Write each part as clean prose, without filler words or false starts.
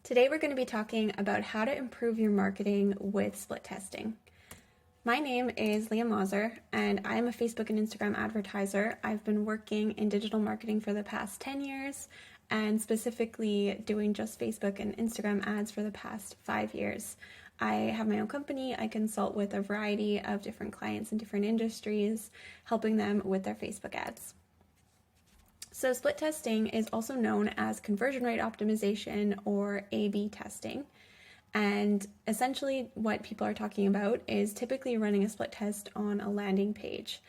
Today we're going to be talking about how to improve your marketing with split testing. My name is Leah Mazur and I'm a Facebook and Instagram advertiser. I've been working in digital marketing for the past 10 years and specifically doing just Facebook and Instagram ads for the past 5 years. I have my own company. I consult with a variety of different clients in different industries, helping them with their Facebook ads. So split testing is also known as conversion rate optimization or A/B testing. And essentially what people are talking about is typically running a split test on a landing page.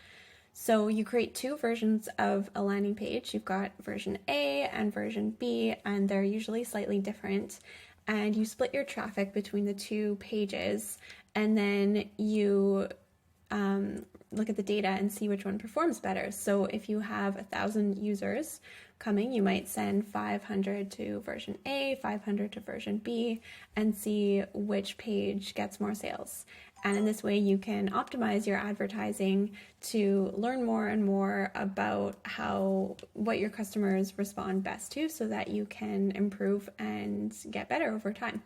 So you create two versions of a landing page. You've got version A and version B, and they're usually slightly different. And you split your traffic between the two pages, and then you look at the data and see which one performs better. So if you have 1,000 users coming, you might send 500 to version A, 500 to version B, and see which page gets more sales. And in this way, you can optimize your advertising to learn more and more about what your customers respond best to so that you can improve and get better over time.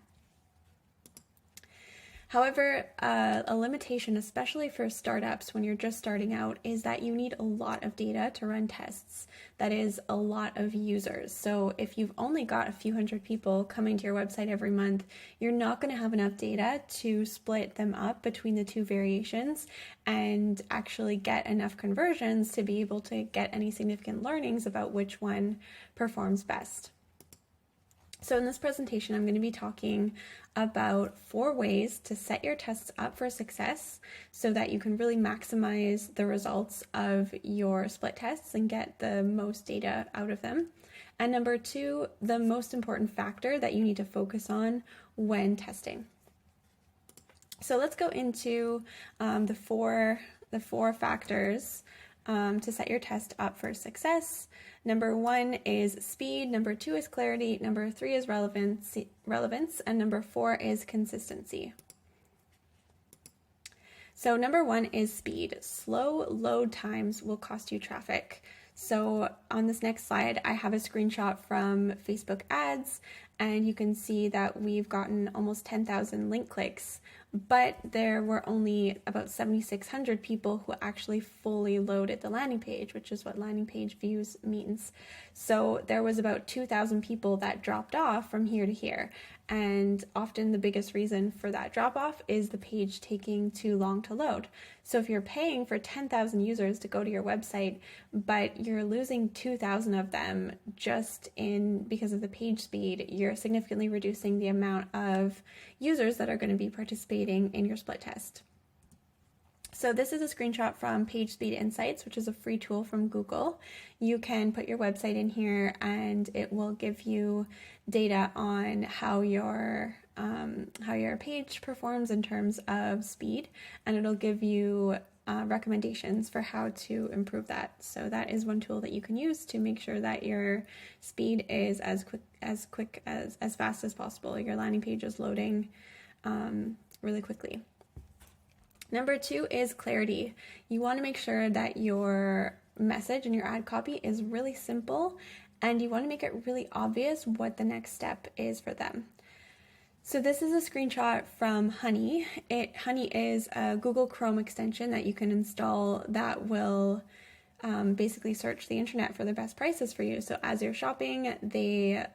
However, a limitation, especially for startups when you're just starting out, is that you need a lot of data to run tests. That is a lot of users. So if you've only got a few hundred people coming to your website every month, you're not going to have enough data to split them up between the two variations and actually get enough conversions to be able to get any significant learnings about which one performs best. So in this presentation, I'm going to be talking about 4 ways to set your tests up for success so that you can really maximize the results of your split tests and get the most data out of them. And number 2, the most important factor that you need to focus on when testing. So let's go into the four factors to set your test up for success. Number 1 is speed, number 2 is clarity, number 3 is relevance, and number 4 is consistency. So number 1 is speed. Slow load times will cost you traffic. So on this next slide, I have a screenshot from Facebook ads, and you can see that we've gotten almost 10,000 link clicks, but there were only about 7,600 people who actually fully loaded the landing page, which is what landing page views means. So there was about 2,000 people that dropped off from here to here. And often the biggest reason for that drop off is the page taking too long to load. So if you're paying for 10,000 users to go to your website, but you're losing 2,000 of them just because of the page speed, you're significantly reducing the amount of users that are going to be participating in your split test. So this is a screenshot from PageSpeed Insights, which is a free tool from Google. You can put your website in here and it will give you data on how your page performs in terms of speed, and it'll give you recommendations for how to improve that. So that is one tool that you can use to make sure that your speed is as fast as possible. Your landing page is loading really quickly. Number 2 is clarity. You want to make sure that your message and your ad copy is really simple, and you want to make it really obvious what the next step is for them. So this is a screenshot from Honey. Honey is a Google Chrome extension that you can install that will basically search the internet for the best prices for you. So as you're shopping, they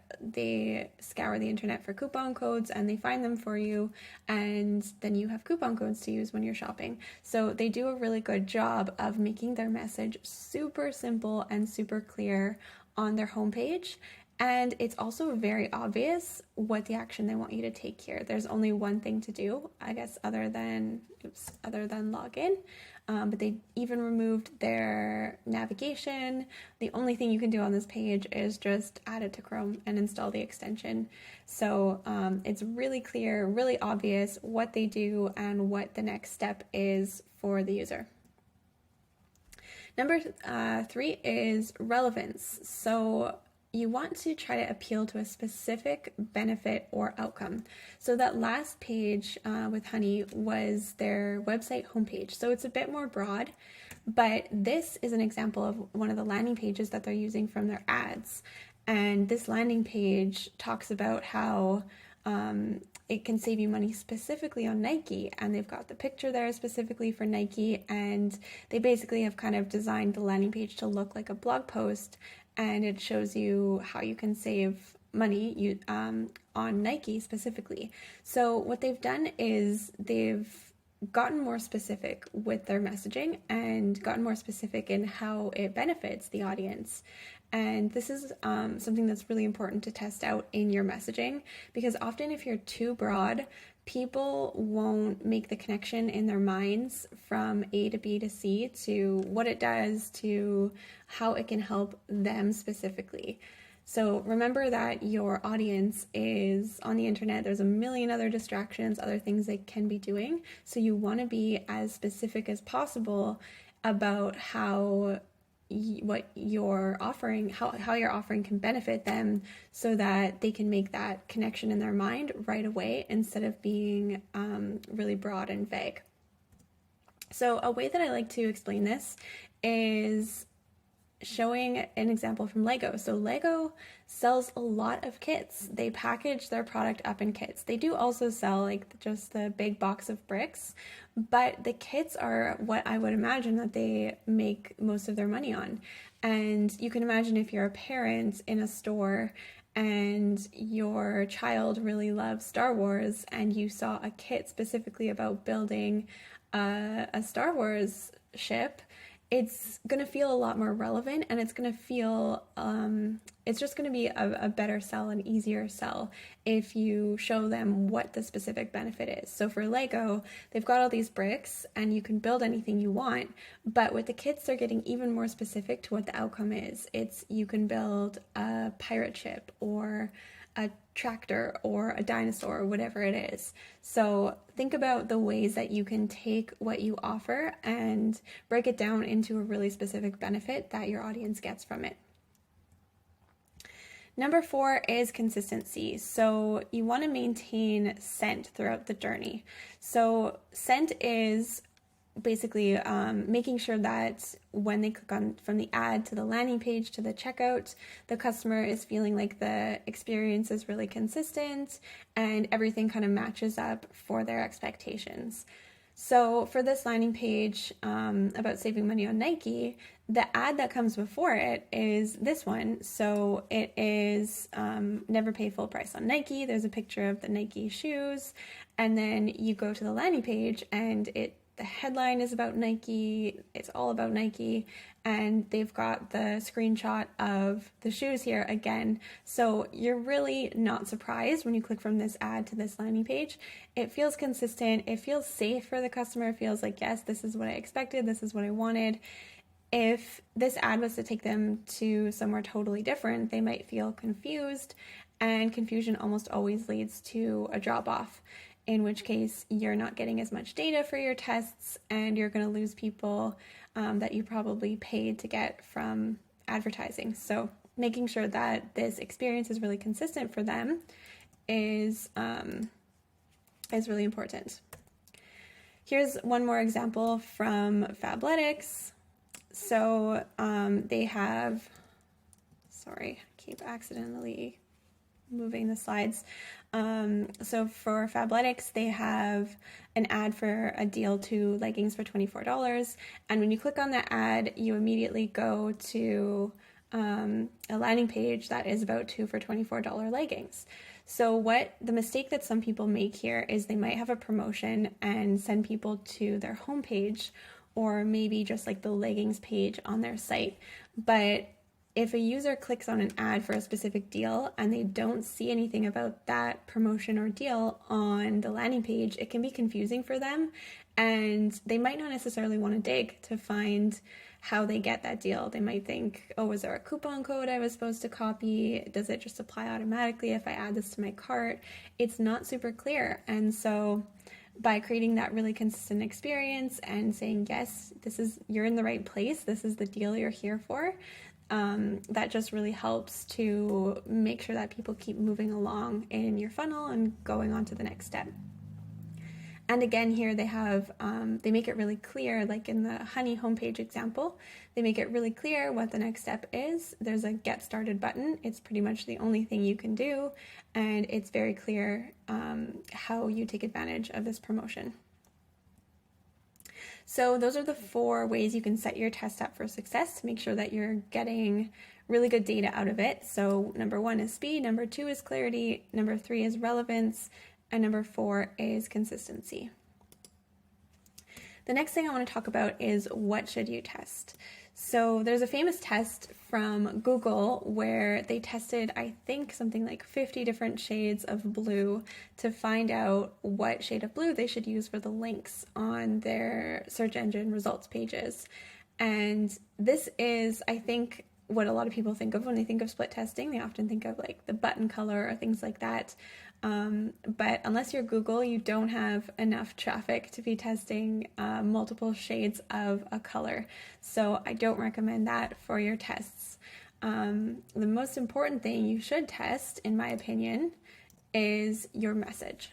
scour the internet for coupon codes and they find them for you, and then you have coupon codes to use when you're shopping. So they do a really good job of making their message super simple and super clear on their homepage. And it's also very obvious what the action they want you to take here. There's only one thing to do, I guess, other than log in. But they even removed their navigation. The only thing you can do on this page is just add it to Chrome and install the extension. So it's really clear, really obvious what they do and what the next step is for the user. Number 3 is relevance. So you want to try to appeal to a specific benefit or outcome. So that last page with Honey was their website homepage. So it's a bit more broad, but this is an example of one of the landing pages that they're using from their ads. And this landing page talks about how it can save you money specifically on Nike, and they've got the picture there specifically for Nike, and they basically have kind of designed the landing page to look like a blog post, and it shows you how you can save money on Nike specifically. So what they've done is they've gotten more specific with their messaging and gotten more specific in how it benefits the audience. And this is something that's really important to test out in your messaging, because often if you're too broad, people won't make the connection in their minds from A to B to C to what it does to how it can help them specifically. So remember that your audience is on the internet. There's a million other distractions, other things they can be doing. So you want to be as specific as possible about how what you're offering, how your offering can benefit them, so that they can make that connection in their mind right away instead of being really broad and vague. So a way that I like to explain this is showing an example from Lego. So Lego sells a lot of kits. They package their product up in kits. They do also sell like just the big box of bricks, but the kits are what I would imagine that they make most of their money on. And you can imagine if you're a parent in a store and your child really loves Star Wars and you saw a kit specifically about building a Star Wars ship, it's going to feel a lot more relevant, and it's going to feel, it's just going to be a better sell, an easier sell if you show them what the specific benefit is. So for Lego, they've got all these bricks and you can build anything you want, but with the kits, they're getting even more specific to what the outcome is. It's you can build a pirate ship or a tractor or a dinosaur, or whatever it is. So think about the ways that you can take what you offer and break it down into a really specific benefit that your audience gets from it. Number 4 is consistency. So you want to maintain scent throughout the journey. So scent is basically making sure that when they click on from the ad to the landing page to the checkout, the customer is feeling like the experience is really consistent and everything kind of matches up for their expectations. So for this landing page about saving money on Nike, the ad that comes before it is this one. So it is never pay full price on Nike. There's a picture of the Nike shoes, and then you go to the landing page and the headline is about Nike, it's all about Nike, and they've got the screenshot of the shoes here again. So you're really not surprised when you click from this ad to this landing page. It feels consistent, it feels safe for the customer, it feels like, yes, this is what I expected, this is what I wanted. If this ad was to take them to somewhere totally different, they might feel confused, and confusion almost always leads to a drop-off, in which case you're not getting as much data for your tests and you're going to lose people that you probably paid to get from advertising. So making sure that this experience is really consistent for them is really important. Here's one more example from Fabletics. So they have, sorry, I keep accidentally moving the slides. So for Fabletics, they have an ad for a deal to leggings for $24. And when you click on that ad, you immediately go to a landing page that is about 2 for $24 leggings. So the mistake that some people make here is they might have a promotion and send people to their homepage, or maybe just like the leggings page on their site. But if a user clicks on an ad for a specific deal and they don't see anything about that promotion or deal on the landing page, it can be confusing for them, and they might not necessarily want to dig to find how they get that deal. They might think, oh, is there a coupon code I was supposed to copy? Does it just apply automatically if I add this to my cart? It's not super clear. And so by creating that really consistent experience and saying, yes, you're in the right place, this is the deal you're here for, that just really helps to make sure that people keep moving along in your funnel and going on to the next step. And again, here they have, they make it really clear, like in the Honey homepage example, they make it really clear what the next step is. There's a get started button. It's pretty much the only thing you can do. And it's very clear how you take advantage of this promotion. So those are the 4 ways you can set your test up for success to make sure that you're getting really good data out of it. So number 1 is speed, number 2 is clarity, number 3 is relevance, and number 4 is consistency. The next thing I want to talk about is what should you test? So there's a famous test from Google where they tested, I think, something like 50 different shades of blue to find out what shade of blue they should use for the links on their search engine results pages. And this is, I think, what a lot of people think of when they think of split testing. They often think of like the button color or things like that. But unless you're Google, you don't have enough traffic to be testing multiple shades of a color. So I don't recommend that for your tests. The most important thing you should test, in my opinion, is your message.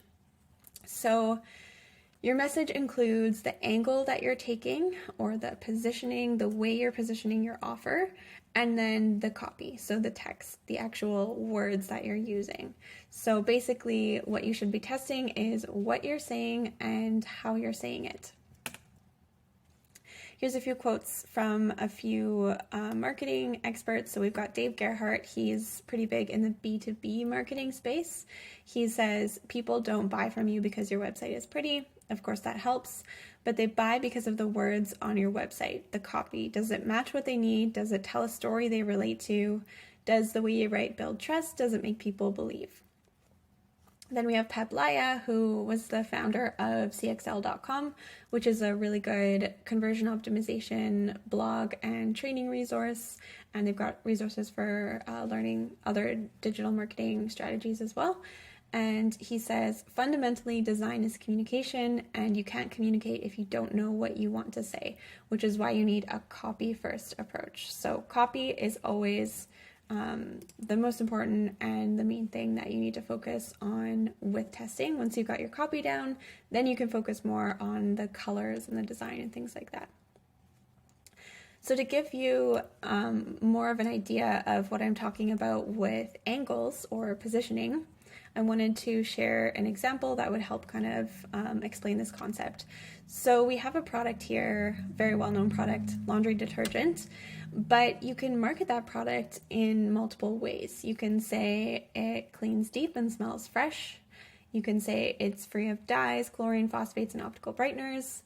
So your message includes the angle that you're taking or the positioning, the way you're positioning your offer, and then the copy, so the text, the actual words that you're using. So basically what you should be testing is what you're saying and how you're saying it. Here's a few quotes from a few marketing experts. So we've got Dave Gerhardt. He's pretty big in the B2B marketing space. He says, people don't buy from you because your website is pretty. Of course, that helps, but they buy because of the words on your website, the copy. Does it match what they need? Does it tell a story they relate to? Does the way you write build trust? Does it make people believe? Then we have Pep Laya, who was the founder of cxl.com, which is a really good conversion optimization blog and training resource. And they've got resources for learning other digital marketing strategies as well. And he says, fundamentally, design is communication, and you can't communicate if you don't know what you want to say, which is why you need a copy-first approach. So copy is always the most important and the main thing that you need to focus on with testing. Once you've got your copy down, then you can focus more on the colors and the design and things like that. So to give you more of an idea of what I'm talking about with angles or positioning, I wanted to share an example that would help kind of explain this concept. So we have a product here, very well-known product, laundry detergent, but you can market that product in multiple ways. You can say it cleans deep and smells fresh. You can say it's free of dyes, chlorine, phosphates, and optical brighteners.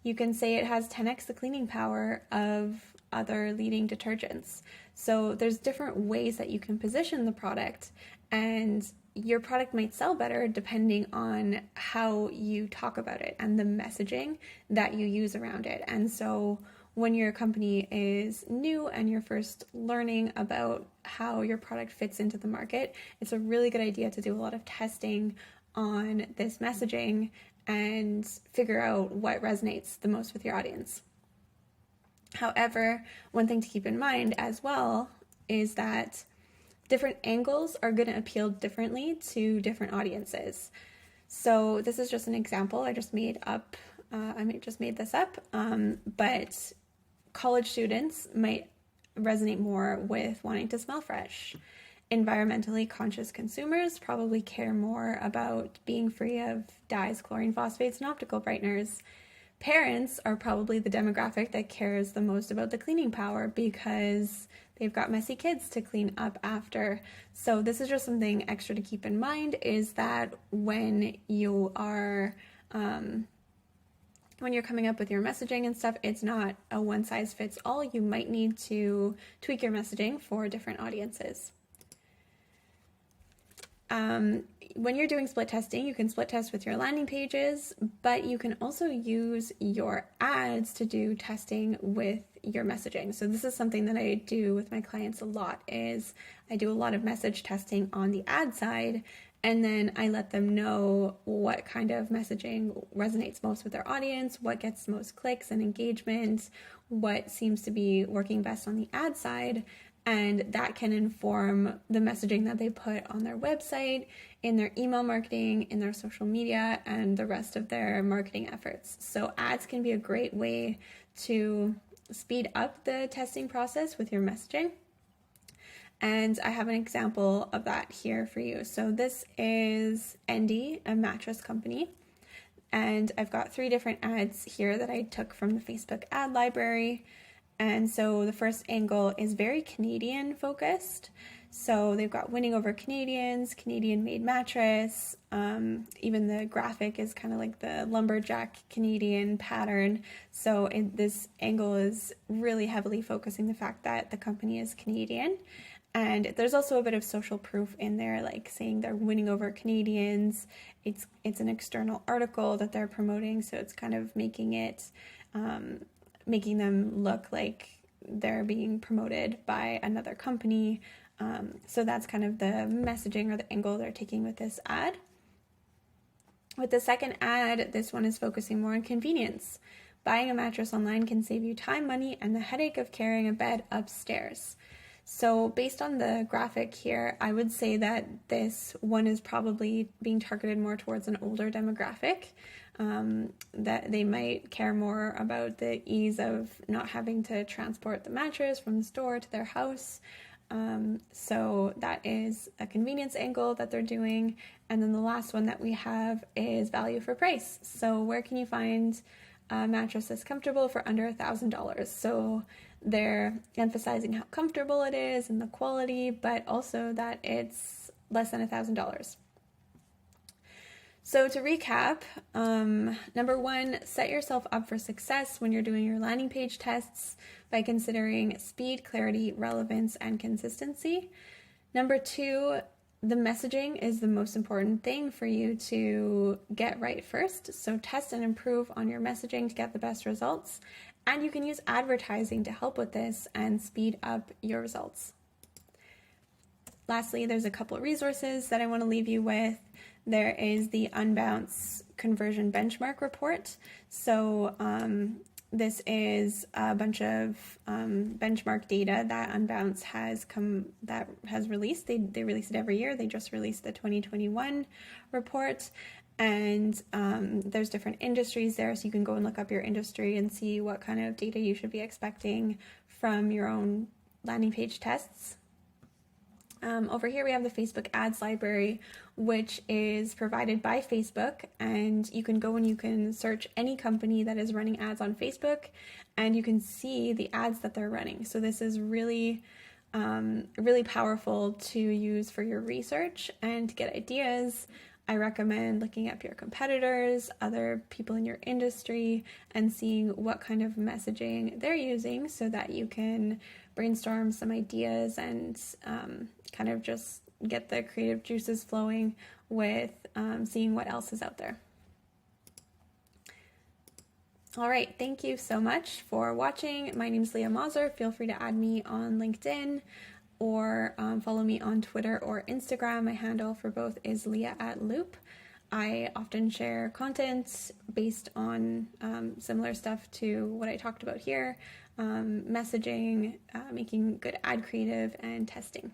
You can say it has 10x the cleaning power of other leading detergents. So there's different ways that you can position the product, and your product might sell better depending on how you talk about it and the messaging that you use around it. And so when your company is new and you're first learning about how your product fits into the market, it's a really good idea to do a lot of testing on this messaging and figure out what resonates the most with your audience. However, one thing to keep in mind as well is that different angles are going to appeal differently to different audiences. So this is just an example I just made up. Just made this up, but college students might resonate more with wanting to smell fresh. Environmentally conscious consumers probably care more about being free of dyes, chlorine, phosphates, and optical brighteners. Parents are probably the demographic that cares the most about the cleaning power because they've got messy kids to clean up after. So this is just something extra to keep in mind, is that when you are when you're coming up with your messaging and stuff, it's not a one size fits all. You might need to tweak your messaging for different audiences. When you're doing split testing, you can split test with your landing pages, but you can also use your ads to do testing with your messaging. So this is something that I do with my clients a lot, is I do a lot of message testing on the ad side, and then I let them know what kind of messaging resonates most with their audience, what gets most clicks and engagement, what seems to be working best on the ad side. and that can inform the messaging that they put on their website, in their email marketing, in their social media, and the rest of their marketing efforts. So ads can be a great way to speed up the testing process with your messaging. And I have an example of that here for you. So this is Endy, a mattress company. And I've got 3 different ads here that I took from the Facebook ad library. And so the first angle is very Canadian focused. So they've got winning over Canadians, Canadian made mattress. Even the graphic is kind of like the lumberjack Canadian pattern. So this angle is really heavily focusing the fact that the company is Canadian. And there's also a bit of social proof in there, like saying they're winning over Canadians. It's an external article that they're promoting, so it's kind of making them look like they're being promoted by another company. So that's kind of the messaging or the angle they're taking with this ad. With the second ad, this one is focusing more on convenience. Buying a mattress online can save you time, money, and the headache of carrying a bed upstairs. So based on the graphic here, I would say that this one is probably being targeted more towards an older demographic, that they might care more about the ease of not having to transport the mattress from the store to their house. So that is a convenience angle that they're doing. And then the last one that we have is value for price. So where can you find a mattress that's comfortable for under $1,000? So they're emphasizing how comfortable it is and the quality, but also that it's less than $1,000. So to recap, number 1, set yourself up for success when you're doing your landing page tests by considering speed, clarity, relevance, and consistency. Number 2, the messaging is the most important thing for you to get right first. So test and improve on your messaging to get the best results. And you can use advertising to help with this and speed up your results. Lastly, there's a couple of resources that I want to leave you with. There is the Unbounce Conversion Benchmark Report. So this is a bunch of benchmark data that Unbounce has released. They release it every year. They just released the 2021 report. And there's different industries there, so you can go and look up your industry and see what kind of data you should be expecting from your own landing page tests. Over here we have the Facebook ads library, which is provided by Facebook, and you can go and you can search any company that is running ads on Facebook, and you can see the ads that they're running. So this is really powerful to use for your research and to get ideas. I recommend looking up your competitors, other people in your industry, and seeing what kind of messaging they're using so that you can brainstorm some ideas and kind of just get the creative juices flowing with seeing what else is out there. All right, thank you so much for watching. My name is Leah Mazur. Feel free to add me on LinkedIn or follow me on Twitter or Instagram. My handle for both is Leah@Loop. I often share content based on similar stuff to what I talked about here, messaging, making good ad creative, and testing.